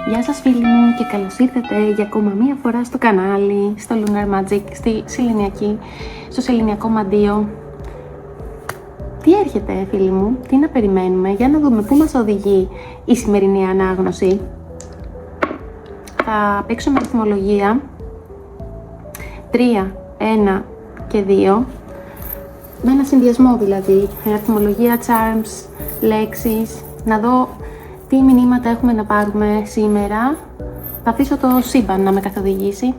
Γεια σας φίλοι μου και καλώς ήρθατε για ακόμα μία φορά στο κανάλι, στο Lunar Magic, στο σεληνιακό μαντίο. Τι έρχεται φίλοι μου, τι να περιμένουμε, για να δούμε πού μας οδηγεί η σημερινή ανάγνωση. Θα παίξω με αριθμολογία 3, 1 και 2, με ένα συνδυασμό δηλαδή, αριθμολογία, charms, λέξεις, να δω τι μηνύματα έχουμε να πάρουμε σήμερα. Θα αφήσω το σύμπαν να με καθοδηγήσει.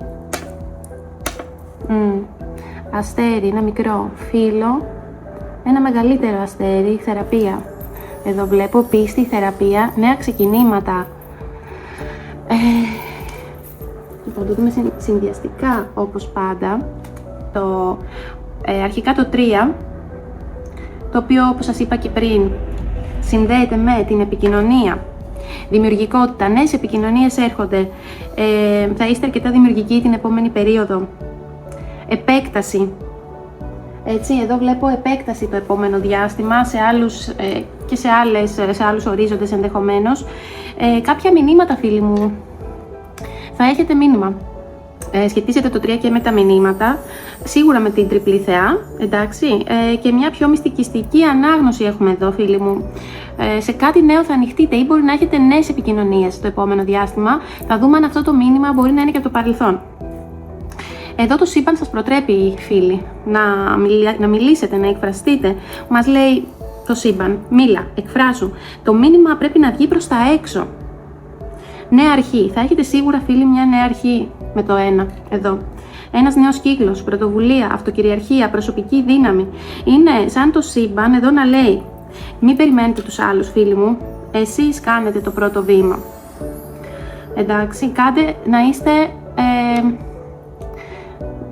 Αστέρι, ένα μικρό φύλλο, ένα μεγαλύτερο αστέρι, θεραπεία. Εδώ βλέπω πίστη, θεραπεία, νέα ξεκινήματα. Λοιπόν, το δούμε συνδυαστικά όπως πάντα. Αρχικά το 3, το οποίο όπως σας είπα και πριν, συνδέεται με την επικοινωνία, δημιουργικότητα, νέες επικοινωνίες έρχονται, θα είστε αρκετά δημιουργικοί την επόμενη περίοδο. Επέκταση, έτσι, εδώ βλέπω επέκταση το επόμενο διάστημα σε άλλους και σε άλλους ορίζοντες ενδεχομένως. Κάποια μηνύματα φίλοι μου, θα έχετε μήνυμα. Σχετίζεται το 3 και με τα μηνύματα, σίγουρα με την τριπλή θεά, εντάξει, και μια πιο μυστικιστική ανάγνωση έχουμε εδώ φίλοι μου. Σε κάτι νέο θα ανοιχτείτε ή μπορεί να έχετε νέες επικοινωνίες το επόμενο διάστημα. Θα δούμε αν αυτό το μήνυμα μπορεί να είναι και από το παρελθόν. Εδώ το σύμπαν σας προτρέπει φίλοι να μιλήσετε, να εκφραστείτε. Μας λέει το σύμπαν, μίλα, εκφράσου. Το μήνυμα πρέπει να βγει προς τα έξω. Νέα αρχή, θα έχετε σίγουρα φίλοι μια νέα αρχή με το 1 εδώ. Ένας νέος κύκλος, πρωτοβουλία, αυτοκυριαρχία, προσωπική δύναμη. Είναι σαν το σύμπαν εδώ να λέει, μην περιμένετε τους άλλους φίλοι μου, εσείς κάνετε το πρώτο βήμα. Εντάξει, κάντε να είστε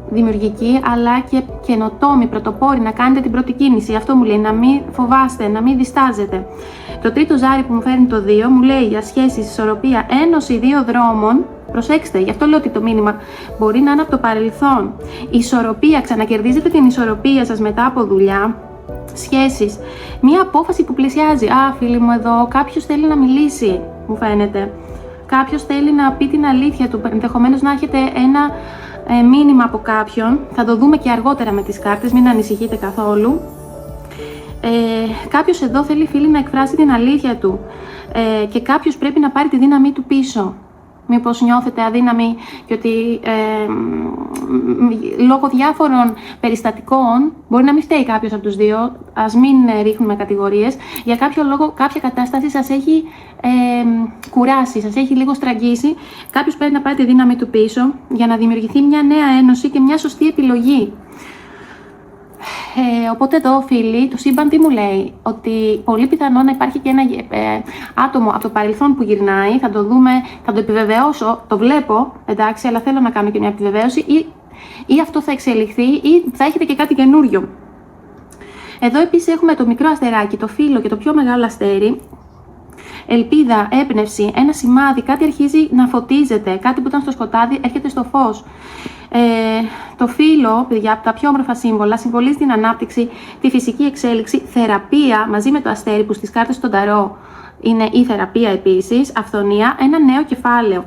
δημιουργικοί αλλά και καινοτόμοι, πρωτοπόροι, να κάνετε την πρώτη κίνηση. Αυτό μου λέει, να μην φοβάστε, να μην διστάζετε. Το τρίτο ζάρι που μου φέρνει το 2 μου λέει για σχέσεις, ισορροπία, ένωση δύο δρόμων. Προσέξτε, γι' αυτό λέω ότι το μήνυμα μπορεί να είναι από το παρελθόν. Ισορροπία, ξανακερδίζετε την ισορροπία σας μετά από δουλειά. Σχέσεις, μία απόφαση που πλησιάζει. Φίλοι μου εδώ, κάποιος θέλει να μιλήσει, μου φαίνεται. Κάποιος θέλει να πει την αλήθεια του, ενδεχομένως να έχετε ένα μήνυμα από κάποιον. Θα το δούμε και αργότερα με τις κάρτες, μην ανησυχείτε καθόλου. Κάποιος εδώ θέλει φίλοι να εκφράσει την αλήθεια του και κάποιος πρέπει να πάρει τη δύναμή του πίσω. Μήπως νιώθετε αδύναμοι και ότι λόγω διάφορων περιστατικών, μπορεί να μην φταίει κάποιος από τους δύο, ας μην ρίχνουμε κατηγορίες, για κάποιο λόγο κάποια κατάσταση σας έχει κουράσει, σας έχει λίγο στραγγίσει, κάποιος πρέπει να πάρει τη δύναμη του πίσω για να δημιουργηθεί μια νέα ένωση και μια σωστή επιλογή. Οπότε εδώ φίλοι, το σύμπαν τι μου λέει, ότι πολύ πιθανό να υπάρχει και ένα άτομο από το παρελθόν που γυρνάει, θα το δούμε, θα το επιβεβαιώσω, το βλέπω, εντάξει, αλλά θέλω να κάνω και μια επιβεβαίωση, ή αυτό θα εξελιχθεί ή θα έχετε και κάτι καινούριο. Εδώ επίσης έχουμε το μικρό αστεράκι, το φύλλο και το πιο μεγάλο αστέρι. Ελπίδα, έμπνευση, ένα σημάδι, κάτι αρχίζει να φωτίζεται, κάτι που ήταν στο σκοτάδι έρχεται στο φως. Το φύλλο, παιδιά, από τα πιο όμορφα σύμβολα, συμβολίζει την ανάπτυξη, τη φυσική εξέλιξη, θεραπεία, μαζί με το αστέρι που στις κάρτες των ταρό είναι η θεραπεία επίσης, αυθονία, ένα νέο κεφάλαιο.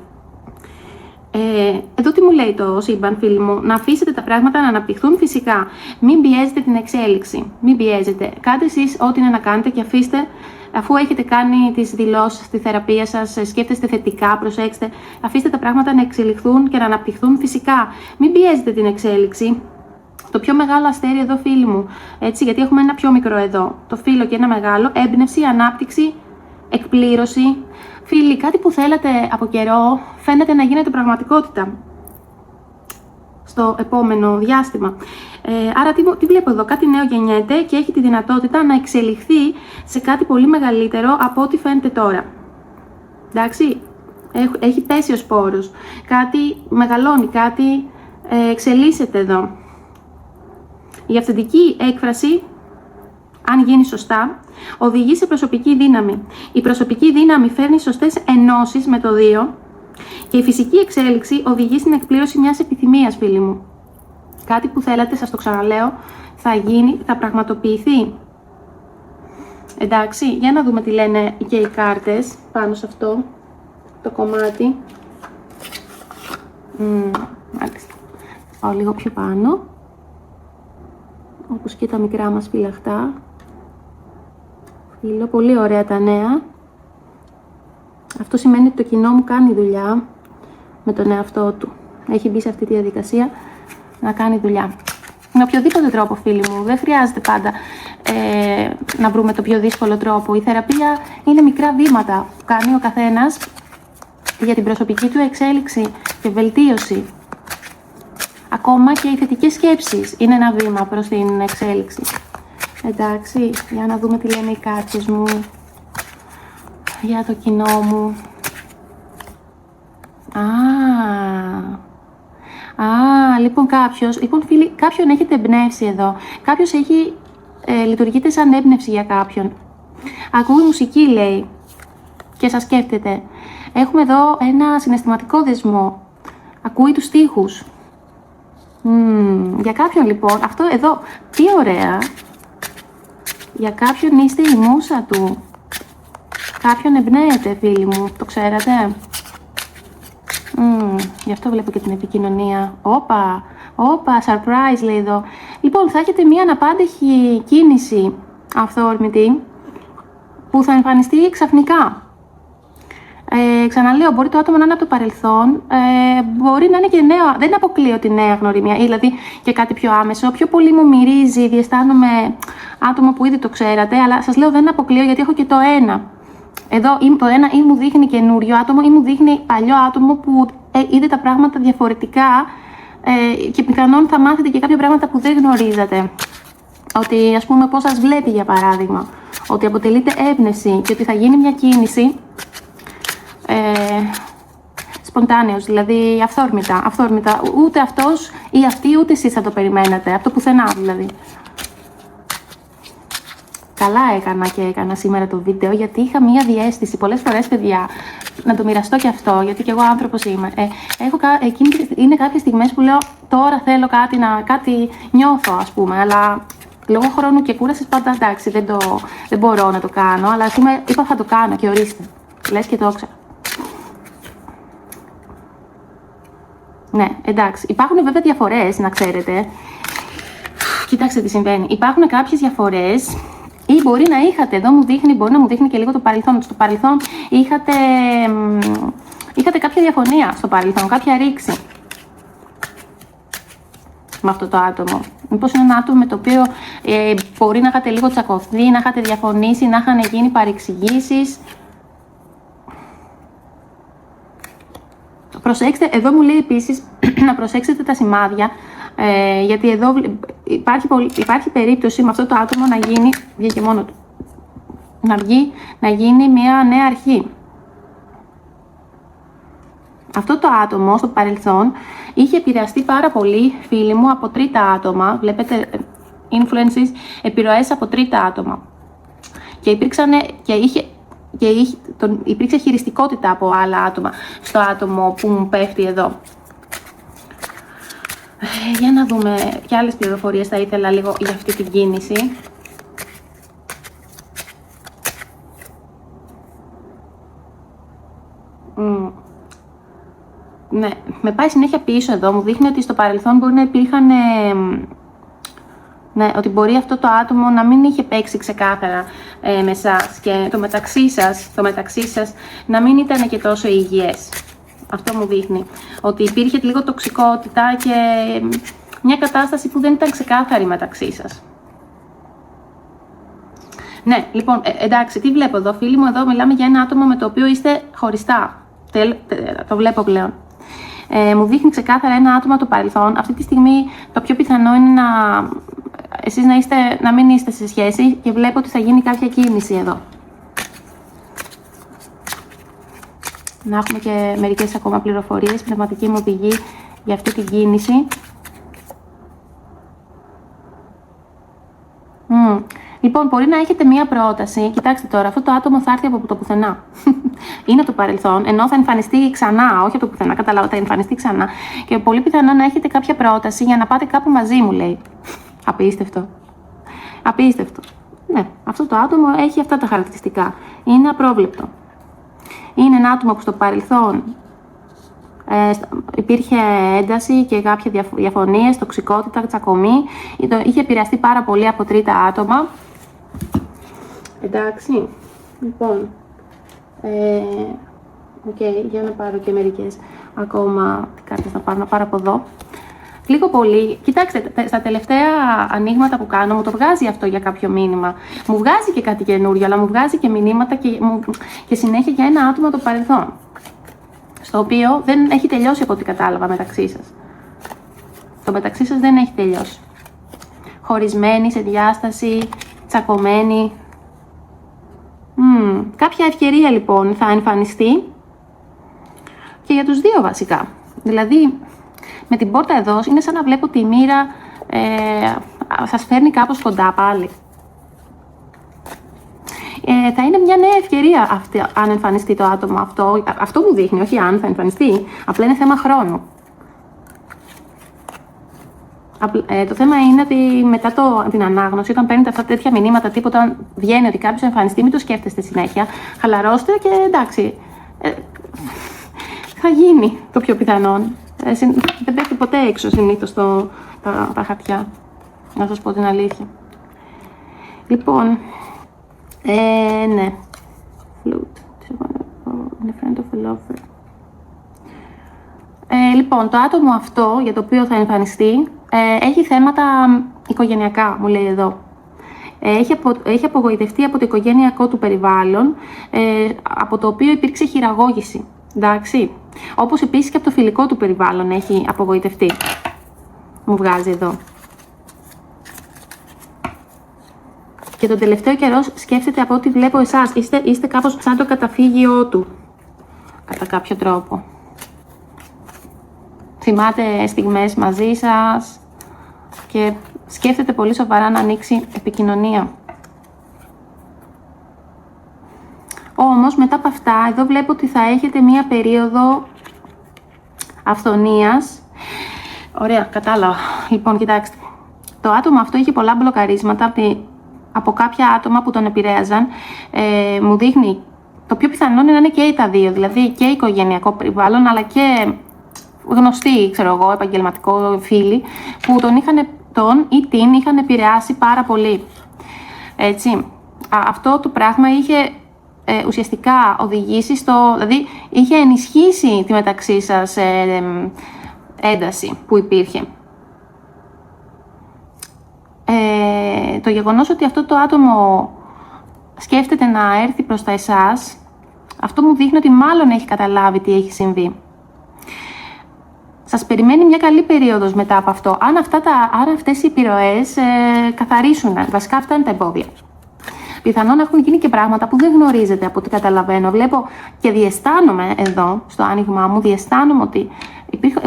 Εδώ τι μου λέει το σύμπαν φίλοι μου, να αφήσετε τα πράγματα να αναπτυχθούν φυσικά, μην πιέζετε την εξέλιξη, μην πιέζετε, κάντε εσείς ό,τι είναι να κάνετε και αφήστε. Αφού έχετε κάνει τις δηλώσεις στη θεραπεία σας, σκέφτεστε θετικά, προσέξτε, αφήστε τα πράγματα να εξελιχθούν και να αναπτυχθούν φυσικά. Μην πιέζετε την εξέλιξη. Το πιο μεγάλο αστέρι εδώ φίλοι μου, έτσι, γιατί έχουμε ένα πιο μικρό εδώ, το φύλλο και ένα μεγάλο, έμπνευση, ανάπτυξη, εκπλήρωση. Φίλοι, κάτι που θέλατε από καιρό φαίνεται να γίνεται πραγματικότητα στο επόμενο διάστημα. Άρα τι βλέπω εδώ, κάτι νέο γεννιέται και έχει τη δυνατότητα να εξελιχθεί σε κάτι πολύ μεγαλύτερο από ό,τι φαίνεται τώρα. Εντάξει, έχει πέσει ο σπόρος, κάτι μεγαλώνει, κάτι εξελίσσεται εδώ. Η αυθεντική έκφραση, αν γίνει σωστά, οδηγεί σε προσωπική δύναμη. Η προσωπική δύναμη φέρνει σωστές ενώσεις με το 2 και η φυσική εξέλιξη οδηγεί στην εκπλήρωση μιας επιθυμίας, φίλοι μου. Κάτι που θέλατε, σας το ξαναλέω, θα γίνει, θα πραγματοποιηθεί. Εντάξει, για να δούμε τι λένε και οι κάρτες πάνω σε αυτό. το κομμάτι. Μάλιστα. Πάω λίγο πιο πάνω. Όπως και τα μικρά μας φυλαχτά. Φύλλω, πολύ ωραία τα νέα. Αυτό σημαίνει ότι το κοινό μου κάνει δουλειά με τον εαυτό του. Έχει μπει σε αυτή τη διαδικασία να κάνει δουλειά. Με οποιοδήποτε τρόπο, φίλοι μου, δεν χρειάζεται πάντα να βρούμε το πιο δύσκολο τρόπο. Η θεραπεία είναι μικρά βήματα που κάνει ο καθένας για την προσωπική του εξέλιξη και βελτίωση. Ακόμα και οι θετικές σκέψεις είναι ένα βήμα προς την εξέλιξη. Εντάξει, για να δούμε τι λένε οι κάρτες μου για το κοινό μου. Λοιπόν φίλοι, κάποιον έχετε εμπνεύσει εδώ. Κάποιος λειτουργείτε σαν έμπνευση για κάποιον. Ακούει μουσική, λέει, και σας σκέφτεται. Έχουμε εδώ ένα συναισθηματικό δεσμό. Ακούει τους στίχους. Για κάποιον, λοιπόν, αυτό εδώ, τι ωραία. Για κάποιον είστε η μούσα του. Κάποιον εμπνέεται, φίλοι μου, το ξέρατε. Γι' αυτό βλέπω και την επικοινωνία. Όπα, surprise λέει εδώ. Λοιπόν, θα έχετε μία αναπάντεχη κίνηση αυθόρμητη που θα εμφανιστεί ξαφνικά. Ξαναλέω, μπορεί το άτομο να είναι από το παρελθόν, μπορεί να είναι και νέο, δεν αποκλείω τη νέα γνωριμία, ή δηλαδή και κάτι πιο άμεσο. Πιο πολύ μου μυρίζει, διαισθάνομαι άτομο που ήδη το ξέρατε, αλλά σας λέω δεν αποκλείω γιατί έχω και το ένα. Εδώ το ένα ή μου δείχνει καινούριο άτομο ή μου δείχνει παλιό άτομο που είδε τα πράγματα διαφορετικά και πιθανόν θα μάθετε και κάποια πράγματα που δεν γνωρίζατε. Ότι ας πούμε πώς σας βλέπει για παράδειγμα, ότι αποτελείται έμπνευση και ότι θα γίνει μια κίνηση σποντάνεως, δηλαδή αυθόρμητα. Ούτε αυτός ή αυτή ούτε εσείς θα το περιμένατε, από το πουθενά δηλαδή. Καλά έκανα σήμερα το βίντεο γιατί είχα μία διαίσθηση πολλές φορές, παιδιά, να το μοιραστώ και αυτό, γιατί και εγώ άνθρωπος είμαι. Είναι κάποιες στιγμές που λέω τώρα θέλω κάτι νιώθω ας πούμε, αλλά λόγω χρόνου και κούρασης πάντα εντάξει δεν μπορώ να το κάνω, αλλά σήμερα είπα θα το κάνω και ορίστε, λες και το ήξερα. Ναι, εντάξει, υπάρχουν βέβαια διαφορές να ξέρετε. Κοιτάξτε τι συμβαίνει, υπάρχουν κάποιες διαφορές. Ή μπορεί να είχατε, εδώ μου δείχνει, μπορεί να μου δείχνει και λίγο το παρελθόν. Στο παρελθόν είχατε κάποια διαφωνία στο παρελθόν, κάποια ρήξη με αυτό το άτομο. Μήπως είναι ένα άτομο με το οποίο μπορεί να είχατε λίγο τσακωθεί, να είχατε διαφωνήσει, να είχαν γίνει παρεξηγήσεις. Προσέξτε, εδώ μου λέει επίσης να προσέξετε τα σημάδια, γιατί εδώ υπάρχει περίπτωση με αυτό το άτομο να γίνει, βγει και μόνο του, να γίνει μια νέα αρχή. Αυτό το άτομο στο παρελθόν είχε επηρεαστεί πάρα πολύ, φίλοι μου, από τρίτα άτομα. Βλέπετε, influences, επιρροές από τρίτα άτομα. Και υπήρξε χειριστικότητα από άλλα άτομα στο άτομο που μου πέφτει εδώ. Για να δούμε και άλλες πληροφορίες θα ήθελα λίγο για αυτή την κίνηση. Ναι, με πάει συνέχεια πίσω εδώ, μου δείχνει ότι στο παρελθόν μπορεί να υπήρχαν... Ναι, ότι μπορεί αυτό το άτομο να μην είχε παίξει ξεκάθαρα με εσάς και το μεταξύ σας να μην ήταν και τόσο υγιές. Αυτό μου δείχνει. Ότι υπήρχε λίγο τοξικότητα και μια κατάσταση που δεν ήταν ξεκάθαρη μεταξύ σας. Ναι, λοιπόν, εντάξει, τι βλέπω εδώ, φίλοι μου, εδώ μιλάμε για ένα άτομο με το οποίο είστε χωριστά. Το βλέπω πλέον. Μου δείχνει ξεκάθαρα ένα άτομο του παρελθόν. Αυτή τη στιγμή το πιο πιθανό είναι εσείς να μην είστε σε σχέση και βλέπω ότι θα γίνει κάποια κίνηση εδώ. Να έχουμε και μερικές ακόμα πληροφορίες, πνευματική μου οδηγή για αυτή την κίνηση. Λοιπόν, μπορεί να έχετε μία πρόταση. Κοιτάξτε τώρα, αυτό το άτομο θα έρθει από το πουθενά. Είναι το παρελθόν, ενώ θα εμφανιστεί ξανά, όχι από το πουθενά, καταλάβατε, θα εμφανιστεί ξανά. Και πολύ πιθανό να έχετε κάποια πρόταση για να πάτε κάπου μαζί μου, λέει. Απίστευτο. Απίστευτο. Ναι, αυτό το άτομο έχει αυτά τα χαρακτηριστικά. Είναι απρόβλεπτο. είναι ένα άτομο που στο παρελθόν υπήρχε ένταση και κάποια διαφωνίες, τοξικότητα, τσακωμή, είχε επηρεαστεί πάρα πολύ από τρίτα άτομα. Εντάξει, λοιπόν, για να πάρω και μερικές ακόμα κάρτες να πάρω από εδώ. Λίγο πολύ, κοιτάξτε, στα τελευταία ανοίγματα που κάνω μου το βγάζει αυτό για κάποιο μήνυμα. Μου βγάζει και κάτι καινούριο, αλλά μου βγάζει και μηνύματα και συνέχεια για ένα άτομο το παρελθόν. Στο οποίο δεν έχει τελειώσει από ό,τι κατάλαβα μεταξύ σας. Το μεταξύ σας δεν έχει τελειώσει. Χωρισμένοι, σε διάσταση, τσακωμένοι. Κάποια ευκαιρία λοιπόν θα εμφανιστεί και για τους δύο βασικά. Δηλαδή, με την πόρτα εδώ είναι σαν να βλέπω τη μοίρα σας φέρνει κάπως κοντά πάλι. Θα είναι μια νέα ευκαιρία αυτή, αν εμφανιστεί το άτομο αυτό. Αυτό μου δείχνει, όχι αν θα εμφανιστεί. Απλά είναι θέμα χρόνου. Το θέμα είναι ότι μετά την ανάγνωση, όταν παίρνετε αυτά τέτοια μηνύματα, τίποτα, όταν βγαίνει ότι κάποιος εμφανιστεί, μην το σκέφτεστε συνέχεια. Χαλαρώστε και εντάξει. Θα γίνει το πιο πιθανόν. Δεν πέφτει ποτέ έξω συνήθως τα χαρτιά. Να σας πω την αλήθεια. Λοιπόν, ναι. Λοιπόν, το άτομο αυτό για το οποίο θα εμφανιστεί έχει θέματα οικογενειακά, μου λέει εδώ. Έχει απογοητευτεί από το οικογενειακό του περιβάλλον, από το οποίο υπήρξε χειραγώγηση. Εντάξει. Όπως επίσης και από το φιλικό του περιβάλλον έχει απογοητευτεί. Μου βγάζει εδώ. Και τον τελευταίο καιρό σκέφτεται από ό,τι βλέπω εσάς. Είστε κάπως σαν το καταφύγιό του. Κατά κάποιο τρόπο. Θυμάται στιγμές μαζί σας. Και σκέφτεται πολύ σοβαρά να ανοίξει επικοινωνία. Όμως μετά από αυτά, εδώ βλέπω ότι θα έχετε μία περίοδο αυθονίας. Ωραία, κατάλαβα. Λοιπόν, κοιτάξτε. Το άτομο αυτό είχε πολλά μπλοκαρίσματα από κάποια άτομα που τον επηρέαζαν. Μου δείχνει, το πιο πιθανό είναι να είναι και τα δύο, δηλαδή και οικογενειακό περιβάλλον, αλλά και γνωστοί, ξέρω εγώ, επαγγελματικό φίλοι, που τον ή την είχαν επηρεάσει πάρα πολύ. Έτσι. Αυτό το πράγμα είχε ουσιαστικά οδηγήσει δηλαδή είχε ενισχύσει τη μεταξύ σας ένταση που υπήρχε. Το γεγονός ότι αυτό το άτομο σκέφτεται να έρθει προς τα εσάς, αυτό μου δείχνει ότι μάλλον έχει καταλάβει τι έχει συμβεί. Σας περιμένει μια καλή περίοδος μετά από αυτό, αν αυτές οι επιρροές καθαρίσουν. Βασικά αυτά είναι τα εμπόδια. Πιθανόν έχουν γίνει και πράγματα που δεν γνωρίζετε από ό,τι καταλαβαίνω. Βλέπω και διαισθάνομαι εδώ, στο άνοιγμά μου, διαισθάνομαι ότι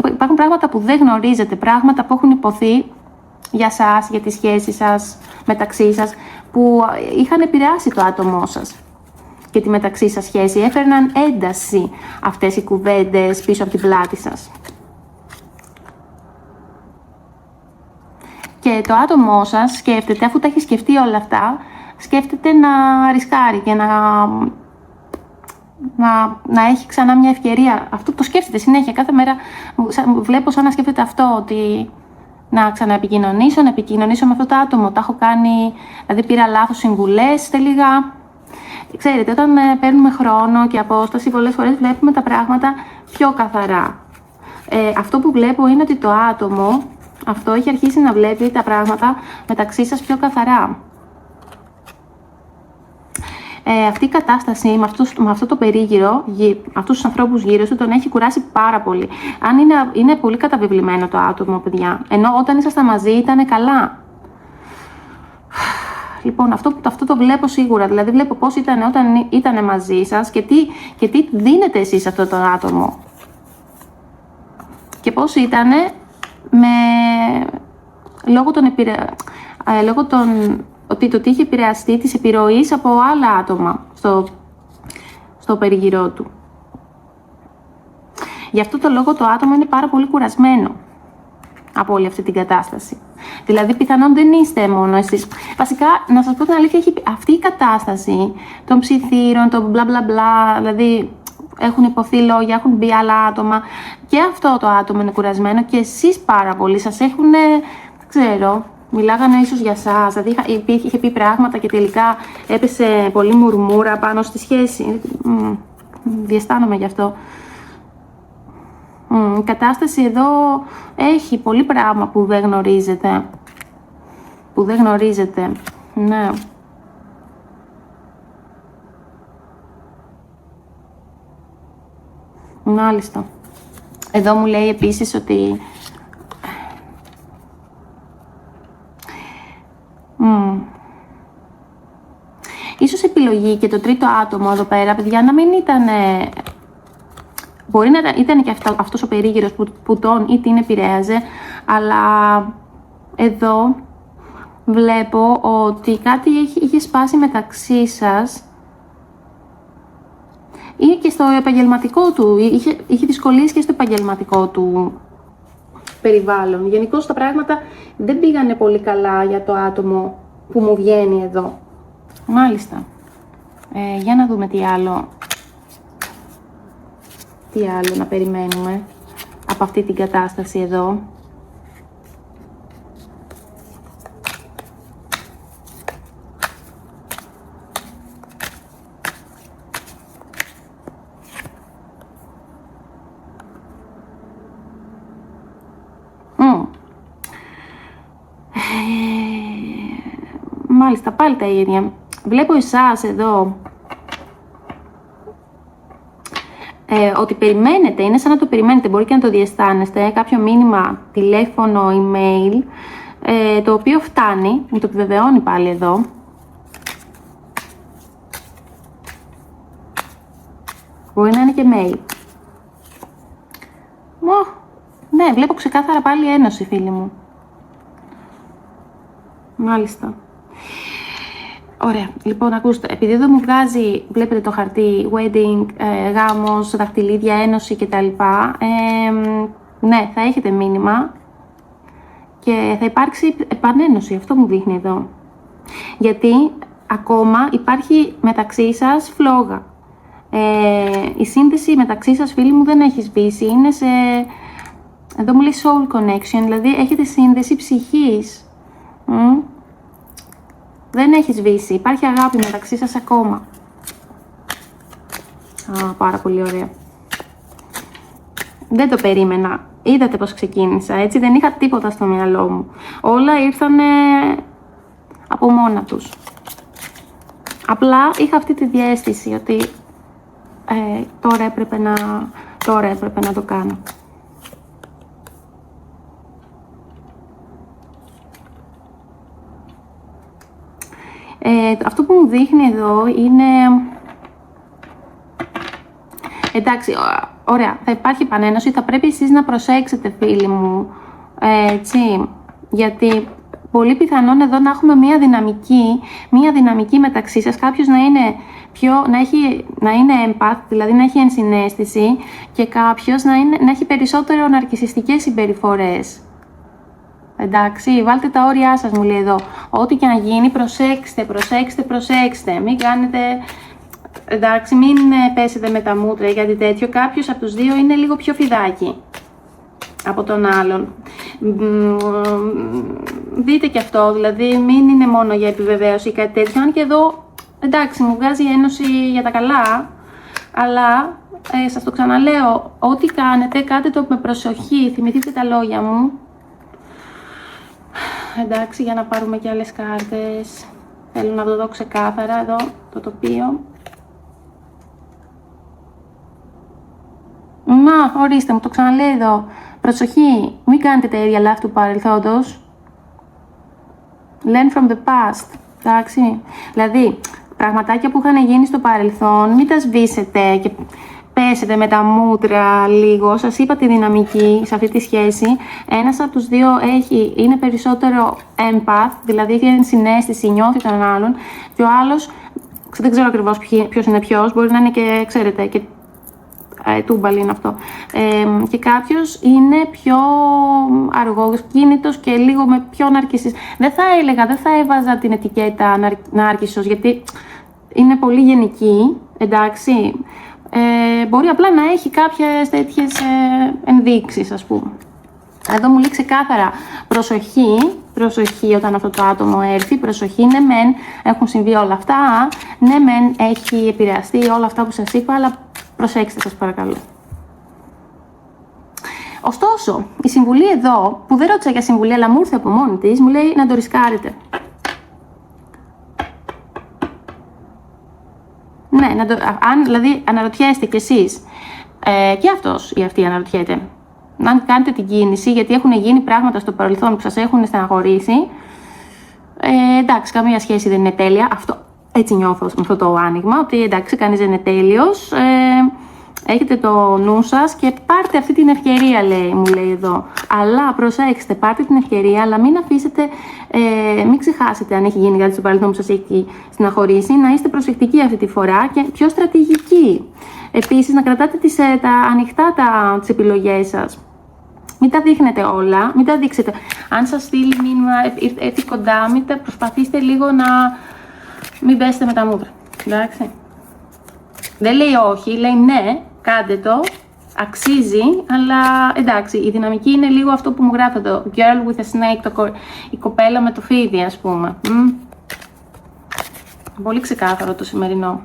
υπάρχουν πράγματα που δεν γνωρίζετε, πράγματα που έχουν υποθεί για σας, για τις σχέσεις σας, μεταξύ σας, που είχαν επηρεάσει το άτομό σας και τη μεταξύ σας σχέση. Έφερναν ένταση αυτές οι κουβέντες πίσω από την πλάτη σας. Και το άτομό σας σκέφτεται, αφού τα έχει σκεφτεί όλα αυτά, σκέφτεται να ρισκάρει και να έχει ξανά μια ευκαιρία. Αυτό το σκέφτεται συνέχεια, κάθε μέρα βλέπω σαν να σκέφτεται αυτό, ότι να ξαναεπικοινωνήσω, να επικοινωνήσω με αυτό το άτομο. Τα έχω κάνει, δηλαδή πήρα λάθος συμβουλές τελικά. Ξέρετε, όταν παίρνουμε χρόνο και απόσταση, πολλές φορές βλέπουμε τα πράγματα πιο καθαρά. Αυτό που βλέπω είναι ότι το άτομο αυτό έχει αρχίσει να βλέπει τα πράγματα μεταξύ σας πιο καθαρά. Αυτή η κατάσταση με αυτό το περίγυρο, αυτούς τους ανθρώπους γύρω σου, τον έχει κουράσει πάρα πολύ. Αν είναι πολύ καταβεβλημένο το άτομο, παιδιά, ενώ όταν ήσασταν μαζί ήταν καλά. Λοιπόν, αυτό το βλέπω σίγουρα, δηλαδή βλέπω πώς ήταν όταν ήταν μαζί σας και τι δίνετε εσείς σε αυτό το άτομο. Και πώς ήτανε λόγω ότι το τι είχε επηρεαστεί της επιρροής από άλλα άτομα στο περίγυρό του. Γι' αυτό το λόγο το άτομο είναι πάρα πολύ κουρασμένο από όλη αυτή την κατάσταση. Δηλαδή πιθανόν δεν είστε μόνο εσείς. Βασικά, να σας πω την αλήθεια, έχει αυτή η κατάσταση των ψιθύρων, των μπλα μπλα μπλα, δηλαδή έχουν υποθεί λόγια, έχουν μπει άλλα άτομα και αυτό το άτομο είναι κουρασμένο και εσείς πάρα πολύ, σας έχουν, δεν ξέρω, μιλάγανε ίσως για σας, δηλαδή είχε πει πράγματα και τελικά έπεσε πολύ μουρμούρα πάνω στη σχέση. Διαισθάνομαι γι' αυτό. Η κατάσταση εδώ έχει πολύ πράγμα που δεν γνωρίζετε. Που δεν γνωρίζετε. Ναι. Μάλιστα. Εδώ μου λέει επίσης ότι ίσως επιλογή και το τρίτο άτομο εδώ πέρα, παιδιά, να μην ήταν... Μπορεί να ήταν και αυτός ο περίγυρος που τον ή την επηρέαζε, αλλά εδώ βλέπω ότι κάτι είχε σπάσει μεταξύ σας ή και στο επαγγελματικό του, είχε δυσκολίες και στο επαγγελματικό του περιβάλλον. Γενικώς τα πράγματα δεν πήγανε πολύ καλά για το άτομο που μου βγαίνει εδώ. Μάλιστα. Για να δούμε τι άλλο να περιμένουμε από αυτή την κατάσταση εδώ. Μάλιστα, πάλι τα ίδια. Βλέπω εσάς εδώ ότι περιμένετε, είναι σαν να το περιμένετε, μπορεί και να το διαισθάνεστε, κάποιο μήνυμα, τηλέφωνο, email, το οποίο φτάνει, μου το επιβεβαιώνει πάλι εδώ. Μπορεί να είναι και mail. Ναι, βλέπω ξεκάθαρα πάλι ένωση, φίλοι μου. Μάλιστα. Ωραία. Λοιπόν, ακούστε, επειδή εδώ μου βγάζει, βλέπετε το χαρτί, wedding, γάμος, δαχτυλίδια, ένωση κτλ. Ναι, θα έχετε μήνυμα και θα υπάρξει επανένωση, αυτό μου δείχνει εδώ. Γιατί ακόμα υπάρχει μεταξύ σας φλόγα. Η σύνδεση μεταξύ σας, φίλοι μου, δεν έχει σβήσει, είναι σε... Εδώ μου λέει soul connection, δηλαδή έχετε σύνδεση ψυχής. Δεν έχει σβήσει, υπάρχει αγάπη μεταξύ σας ακόμα. Πάρα πολύ ωραία. Δεν το περίμενα. Είδατε πώς ξεκίνησα, έτσι, δεν είχα τίποτα στο μυαλό μου. Όλα ήρθανε από μόνα τους. Απλά είχα αυτή τη διαίσθηση ότι τώρα έπρεπε να το κάνω. Αυτό που μου δείχνει εδώ είναι... Εντάξει, ωραία, θα υπάρχει επανένωση, θα πρέπει εσείς να προσέξετε, φίλοι μου, έτσι, γιατί πολύ πιθανόν εδώ να έχουμε μία δυναμική μεταξύ σας, κάποιος να είναι να είναι empath, δηλαδή να έχει ενσυναίσθηση, και κάποιος να έχει περισσότερο ναρκισσιστικές συμπεριφορές. Εντάξει, βάλτε τα όρια σας, μου λέει εδώ. Ό,τι και να γίνει, προσέξτε. Μην κάνετε... Εντάξει, μην πέσετε με τα μούτρα ή κάτι τέτοιο. Κάποιος από τους δύο είναι λίγο πιο φιδάκι από τον άλλον. Δείτε και αυτό, δηλαδή μην είναι μόνο για επιβεβαίωση ή κάτι τέτοιο. Αν και εδώ, εντάξει, μου βγάζει ένωση για τα καλά, αλλά σας το ξαναλέω, ό,τι κάνετε, κάντε το με προσοχή, θυμηθείτε τα λόγια μου. Εντάξει, για να πάρουμε και άλλες κάρτες. Θέλω να το δω ξεκάθαρα εδώ, το τοπίο. Να, ορίστε, μου το ξαναλέει εδώ. Προσοχή, μην κάνετε τα ίδια λάθη του παρελθόντος. Learn from the past. Εντάξει, δηλαδή, πραγματάκια που είχαν γίνει στο παρελθόν, μην τα σβήσετε και πέσετε με τα μούτρα λίγο. Σας είπα τη δυναμική σε αυτή τη σχέση. Ένας από τους δύο είναι περισσότερο empath, δηλαδή έχει ενσυναίσθηση, νιώθει τον άλλον, και ο άλλος, δεν ξέρω ακριβώς ποιος είναι ποιος, μπορεί να είναι και, ξέρετε, και τούμπαλ είναι αυτό. Και κάποιος είναι πιο αργοκίνητος και λίγο με πιο ναρκισσής. Δεν θα έβαζα την ετικέτα νάρκισσος, γιατί είναι πολύ γενική, εντάξει. Μπορεί απλά να έχει κάποιες τέτοιες ενδείξεις, ας πούμε. Εδώ μου λέει ξεκάθαρα προσοχή όταν αυτό το άτομο έρθει, προσοχή, ναι μεν έχουν συμβεί όλα αυτά, ναι μεν έχει επηρεαστεί όλα αυτά που σας είπα, αλλά προσέξτε σας παρακαλώ. Ωστόσο, η συμβουλή εδώ, που δεν ρώτησα για συμβουλή αλλά μου ήρθε από μόνη της, μου λέει να το ρισκάρετε. Ναι, αν δηλαδή αναρωτιέστε κι εσείς, και αυτός ή αυτή αναρωτιέται, να κάνετε την κίνηση, γιατί έχουν γίνει πράγματα στο παρελθόν που σας έχουν στεναχωρήσει. Εντάξει, καμία σχέση δεν είναι τέλεια. Αυτό, έτσι νιώθω με αυτό το άνοιγμα, ότι εντάξει, κανείς δεν είναι τέλειος. Έχετε το νου σας και πάρτε αυτή την ευκαιρία, μου λέει εδώ. Αλλά προσέξτε, πάρτε την ευκαιρία, αλλά μην αφήσετε, μην ξεχάσετε αν έχει γίνει κάτι στο παρελθόν που σας έχει στεναχωρήσει, να είστε προσεκτικοί αυτή τη φορά και πιο στρατηγικοί. Επίσης, να κρατάτε τα ανοιχτά τις επιλογές σας. Μην τα δείχνετε όλα, μην τα δείξετε. Αν σας στείλει μήνυμα, έρθει κοντά, μην προσπαθήστε λίγο να μην πέσετε με τα μούτρα. Εντάξει. Δεν λέει όχι, λέει ναι, κάντε το, αξίζει, αλλά εντάξει, η δυναμική είναι λίγο αυτό που μου γράφει εδώ. Girl with a snake, η κοπέλα με το φίδι, ας πούμε. Πολύ ξεκάθαρο το σημερινό.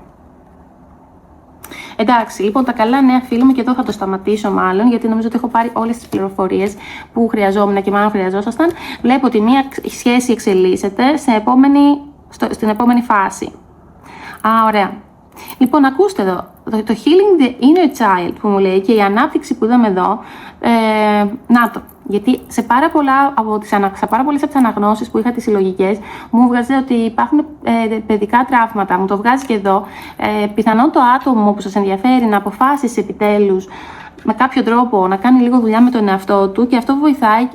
Εντάξει, λοιπόν, τα καλά νέα, φίλοι μου, και εδώ θα το σταματήσω μάλλον, γιατί νομίζω ότι έχω πάρει όλες τις πληροφορίες που χρειαζόμουν και μάλλον χρειαζόσασταν. Βλέπω ότι μία σχέση εξελίσσεται στην επόμενη φάση. Ωραία. Λοιπόν, ακούστε εδώ, το healing the inner child που μου λέει και η ανάπτυξη που είδαμε εδώ, να το, γιατί σε πάρα πολλές από τις αναγνώσεις που είχα τις συλλογικές, μου βγάζει ότι υπάρχουν παιδικά τραύματα, μου το βγάζει και εδώ, πιθανόν το άτομο που σας ενδιαφέρει να αποφάσισε επιτέλους με κάποιο τρόπο να κάνει λίγο δουλειά με τον εαυτό του και αυτό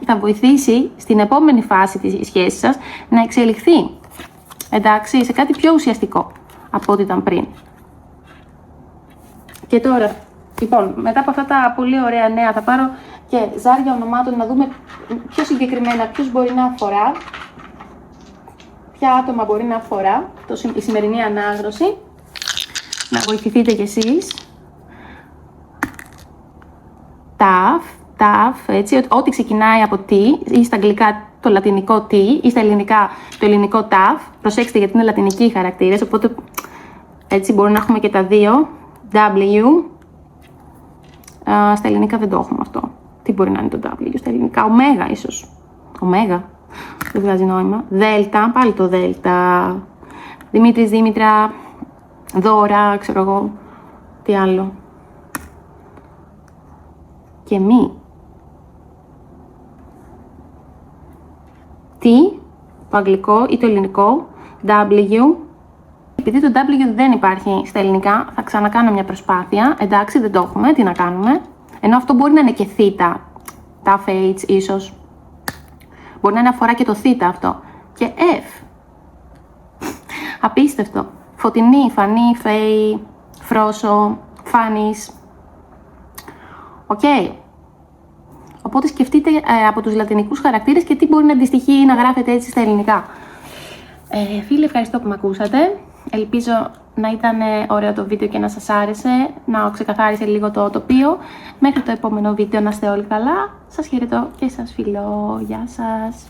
θα βοηθήσει στην επόμενη φάση της σχέσης σας να εξελιχθεί, εντάξει, σε κάτι πιο ουσιαστικό από ό,τι ήταν πριν. Και τώρα, λοιπόν, μετά από αυτά τα πολύ ωραία νέα, θα πάρω και ζάρια ονομάτων να δούμε πιο συγκεκριμένα ποιος μπορεί να αφορά, ποια άτομα μπορεί να αφορά η σημερινή ανάγνωση. Να βοηθηθείτε κι εσείς. Ταφ, έτσι, ό,τι ξεκινάει από τι, ή στα αγγλικά το λατινικό τι, ή στα ελληνικά το ελληνικό ταφ. Προσέξτε γιατί είναι λατινικοί οι χαρακτήρες, οπότε έτσι μπορεί να έχουμε και τα δύο. W. Στα ελληνικά δεν το έχουμε αυτό. Τι μπορεί να είναι το W στα ελληνικά? Ωμέγα ίσως. Ωμέγα. Δεν βγάζει νόημα. Δέλτα. Πάλι το Δέλτα. Δημήτρης, Δήμητρα. Δώρα. Ξέρω εγώ. Τι άλλο. Και μη. Τι. Το αγγλικό ή το ελληνικό. W. Επειδή το W δεν υπάρχει στα ελληνικά, θα ξανακάνω μια προσπάθεια. Εντάξει, δεν το έχουμε, τι να κάνουμε. Ενώ αυτό μπορεί να είναι και θήτα. Τα H ίσως. Μπορεί να είναι αφορά και το θήτα αυτό. Και F. Απίστευτο. Φωτεινή, φανή, φέη, φρόσο, φάνης. Οκ. Οπότε σκεφτείτε από τους λατινικούς χαρακτήρες και τι μπορεί να αντιστοιχεί ή να γράφετε έτσι στα ελληνικά. Φίλοι, ευχαριστώ που με ακούσατε. Ελπίζω να ήταν ωραίο το βίντεο και να σας άρεσε, να ξεκαθάρισε λίγο το τοπίο. Μέχρι το επόμενο βίντεο να είστε όλοι καλά. Σας χαιρετώ και σας φιλώ. Γεια σας.